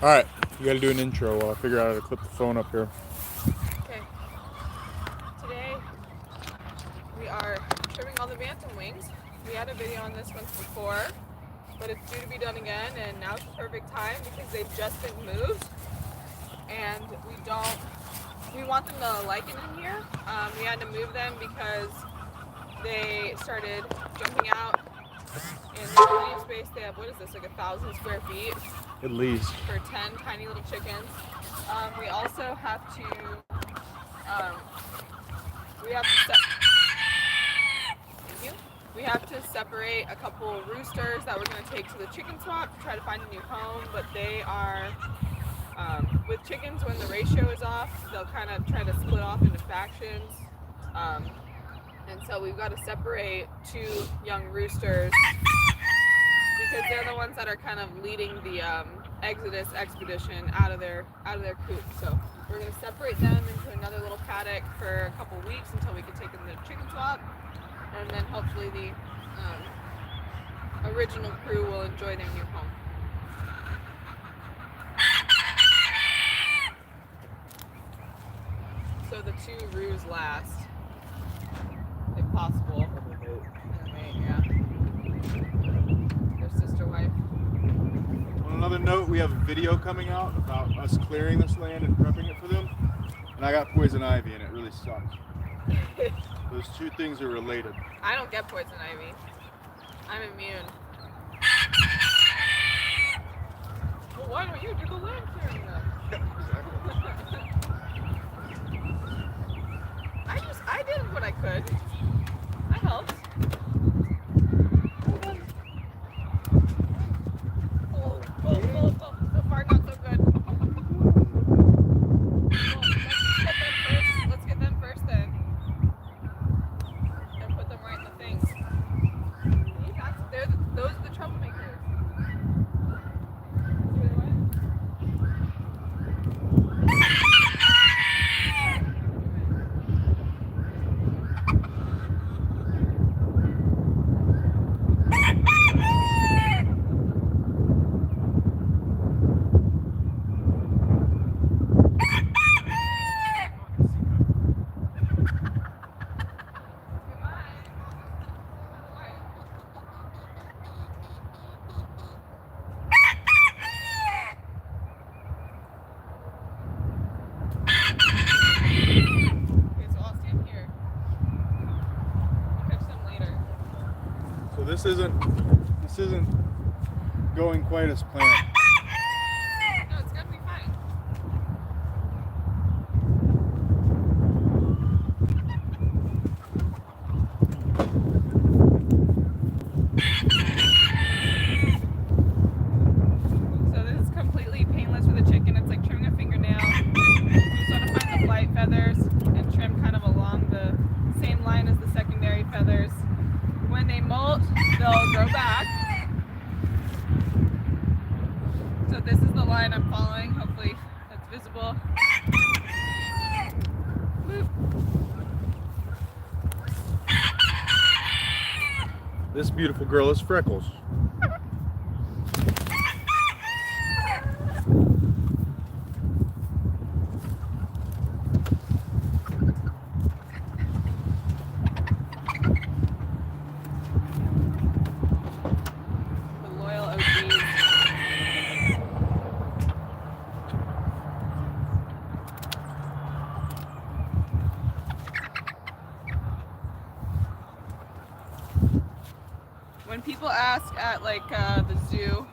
Alright, you gotta do an intro while I figure out how to clip the phone up here. Okay. Today we are trimming all the bantam wings. We had a video on this once before, but it's due to be done again, and now it's the perfect time because they've just been moved, and we want them to lichen in here. We had to move them because they started jumping out in the breeding space. They have, what is this, like 1,000 square feet? At least. For 10 tiny little chickens. We also have to, we have to separate a couple roosters that we're going to take to the chicken swap to try to find a new home, but they are, with chickens, when the ratio is off, they'll kind of try to split off into factions, and so we've got to separate two young roosters because they're the ones that are kind of leading the Exodus expedition out of their coop. So we're going to separate them into another little paddock for a couple weeks until we can take them to the chicken swap, and then hopefully the original crew will enjoy their new home. So the two roos last, if possible. Yeah. Their sister wife. On another note, we have a video coming out about us clearing this land and prepping it for them. And I got poison ivy and it really sucks. Those two things are related. I don't get poison ivy. I'm immune. Well, why don't you do the land clearing then? I did what I could. I helped. So far, not so good. Well, let's get them first then. And put them right in the things. Those are the troublemakers. This isn't going quite as planned. No, it's gonna be fine. So this is completely painless for the chicken. It's like trimming a fingernail. You just want to find the flight feathers and trim kind of along the same line as the secondary feathers. When they molt, they'll grow back. So this is the line I'm following. Hopefully that's visible. Boop. This beautiful girl is Freckles. When people ask at the zoo,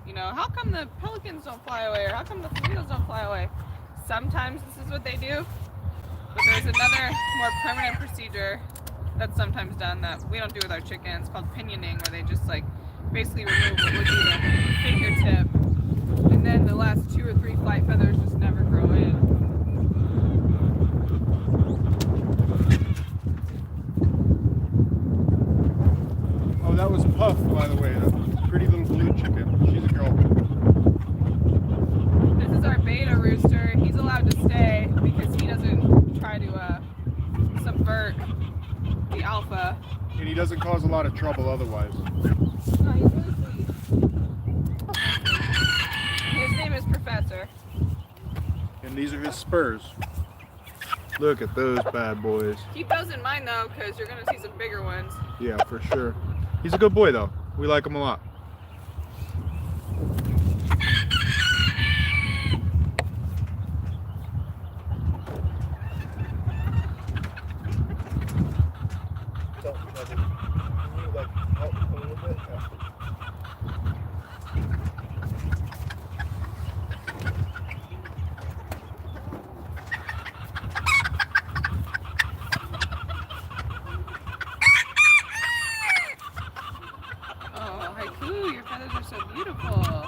you know, how come the pelicans don't fly away, or how come the flamingos don't fly away? Sometimes this is what they do, but there's another more permanent procedure that's sometimes done that we don't do with our chickens called pinioning, where they just basically remove what would be the fingertip, and then the last 2 or 3 flight feathers just never grow in. Oh, that was Puff, by the way. That pretty little blue chicken. She's a girl. This is our beta rooster. He's allowed to stay because he doesn't try to subvert the alpha. And he doesn't cause a lot of trouble otherwise. No, he's really sweet. His name name is Professor. And these are his spurs. Look at those bad boys. Keep those in mind though, because you're gonna see some bigger ones. Yeah, for sure. He's a good boy though. We like him a lot. Oh, Haiku, your feathers are so beautiful.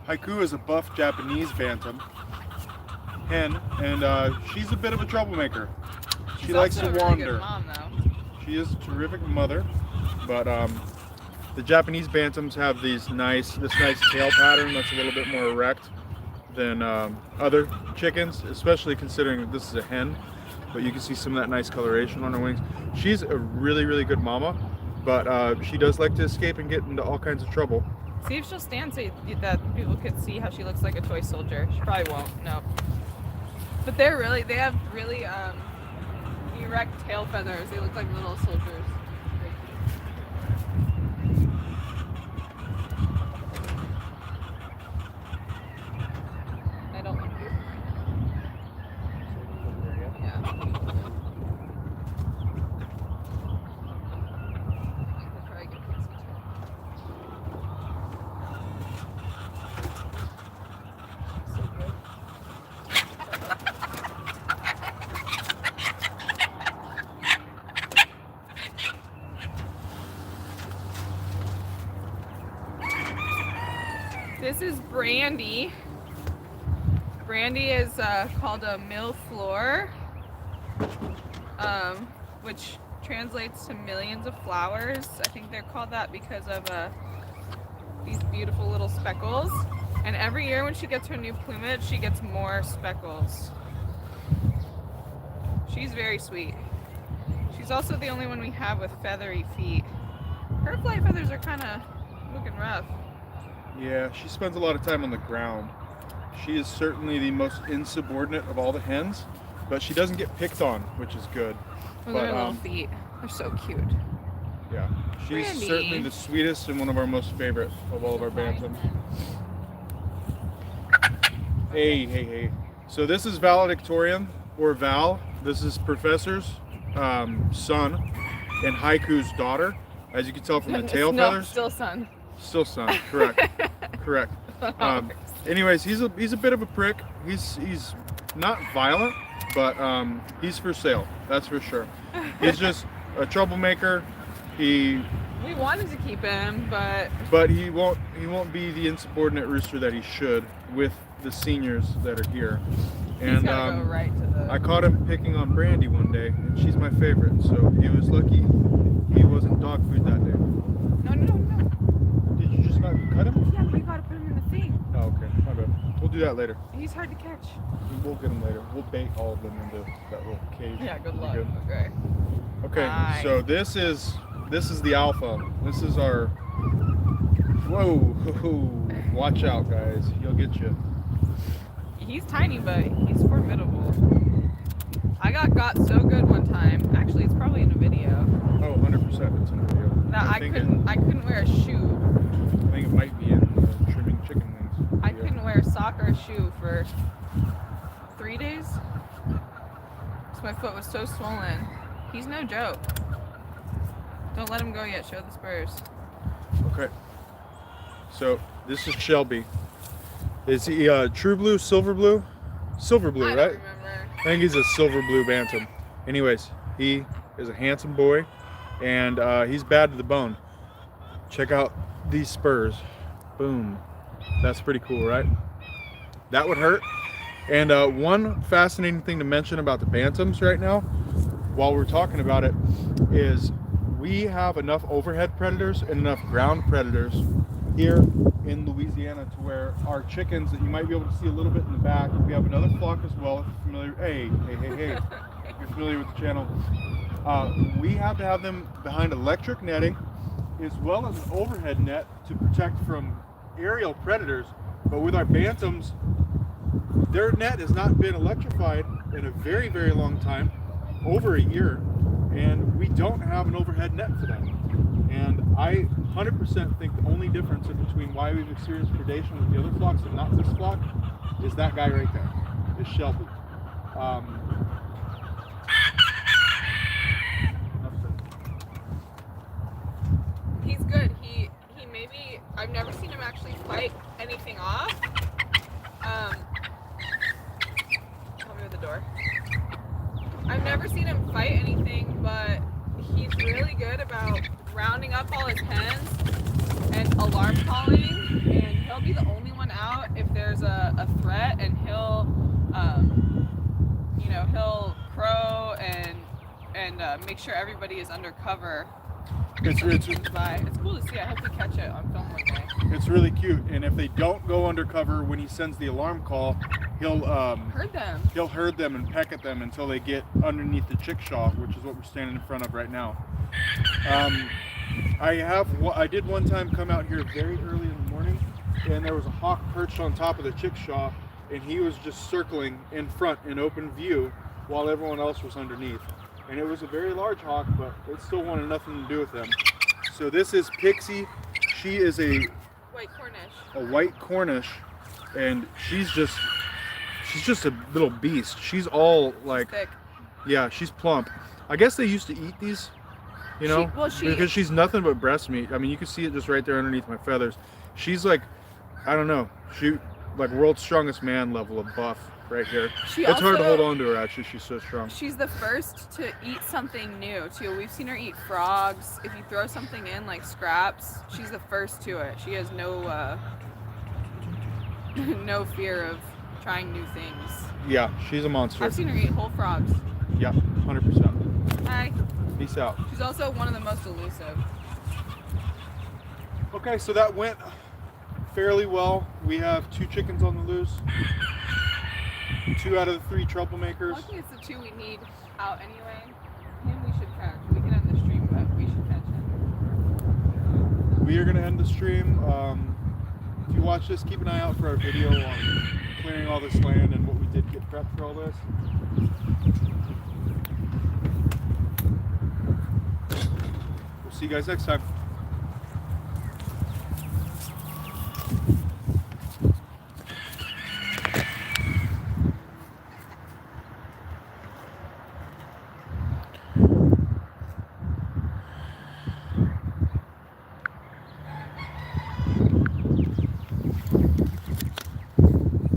Haiku is a buff Japanese bantam hen, and she's a bit of a troublemaker. She She's likes also to a really wander. good mom, though. She is a terrific mother, but the Japanese bantams have this nice tail pattern that's a little bit more erect than other chickens, especially considering that this is a hen. But you can see some of that nice coloration on her wings. She's a really, really good mama, but she does like to escape and get into all kinds of trouble. See if she'll stand so that people could see how she looks like a toy soldier. She probably won't, no. But they have really erect tail feathers. They look like little soldiers. I don't like you. Yeah. They'll probably get pissy too. So good. This is Brandy. Brandy is called a millefleur, which translates to millions of flowers. I think they're called that because of these beautiful little speckles. And every year when she gets her new plumage, she gets more speckles. She's very sweet. She's also the only one we have with feathery feet. Her flight feathers are kind of looking rough. Yeah, she spends a lot of time on the ground. She is certainly the most insubordinate of all the hens, but she doesn't get picked on, which is good. Look But, at her little feet. They're so cute. Yeah, she's Brandy. certainly the sweetest and one of our most favorite of all of our bantams. Hey. So this is valedictorian, or Val. This is Professor's son and Haiku's daughter. As you can tell from the tail No, feathers. still son. Still son, correct. Correct. Anyways, he's a bit of a prick. He's not violent, but he's for sale. That's for sure. He's just a troublemaker. We wanted to keep him, but he won't be the insubordinate rooster that he should with the seniors that are here. he's And gotta go right to the. I caught him picking on Brandy one day, and she's my favorite. So he was lucky he wasn't dog food that day. No. Did you just not cut him? Yeah, we gotta put him in the thing. Oh, okay. My bad. We'll do that later. He's hard to catch. We'll get them later. We'll bait all of them into that little cage. Yeah, good Be luck. Okay. Okay, Nice. so this is the alpha. This is our. Whoa! Watch out, guys. He'll get you. He's tiny, but he's formidable. I got so good one time. Actually, it's probably in a video. Oh, 100%. It's in the video. That I couldn't wear a shoe. I think it might be in the trimming chicken wings. I video. couldn't wear a sock or a shoe for 3 days. So my foot was so swollen. He's no joke. Don't let him go yet. Show the spurs. Okay. So this is Shelby. Is he true blue, silver blue? Silver blue, I right? don't remember. I think he's a silver blue bantam. Anyways, he is a handsome boy, and he's bad to the bone. Check out these spurs. Boom. That's pretty cool, right? That would hurt. And one fascinating thing to mention about the bantams right now, while we're talking about it, is we have enough overhead predators and enough ground predators here in Louisiana to where our chickens that you might be able to see a little bit in the back, we have another flock as well. If you're familiar, hey, if you're familiar with the channel, we have to have them behind electric netting as well as an overhead net to protect from aerial predators. But with our bantams, their net has not been electrified in a very, very long time, over a year, and we don't have an overhead net for them. And I 100% think the only difference in between why we've experienced predation with the other flocks and not this flock is that guy right there, is Shelby. He's good. He maybe, I've never seen him actually fight anything off. Tell me with the door. I've never seen him fight anything, but he's really good about rounding up all his hens and alarm calling, and he'll be the only one out if there's a threat, and he'll he'll crow and make sure everybody is under cover. It's cool to see. I hope we catch it on film one day. It's really cute, and if they don't go undercover when he sends the alarm call, he'll herd them. He'll herd them and peck at them until they get underneath the chickshaw, which is what we're standing in front of right now. I did one time come out here very early in the morning, and there was a hawk perched on top of the chickshaw, and he was just circling in front in open view while everyone else was underneath. And it was a very large hawk, but it still wanted nothing to do with them. So this is Pixie. She is a white Cornish, and she's just a little beast. She's all like, thick. Yeah, she's plump. I guess they used to eat these, you know, because she's nothing but breast meat. I mean, you can see it just right there underneath my feathers. She's like, I don't know, like world's strongest man level of buff right here. It's hard to hold on to her, actually. She's so strong. She's the first to eat something new too. We've seen her eat frogs. If you throw something in like scraps, she's the first to it. She has no no fear of trying new things. Yeah, she's a monster. I've seen her eat whole frogs. Yeah, 100%. Hi. Peace out. She's also one of the most elusive. Okay, so that went fairly well. We have 2 chickens on the loose. 2 out of the 3 troublemakers. I think it's the 2 we need out anyway. Him we should catch. We can end the stream, but we should catch him. We are going to end the stream. If you watch this, keep an eye out for our video on clearing all this land and what we did to get prepped for all this. We'll see you guys next time.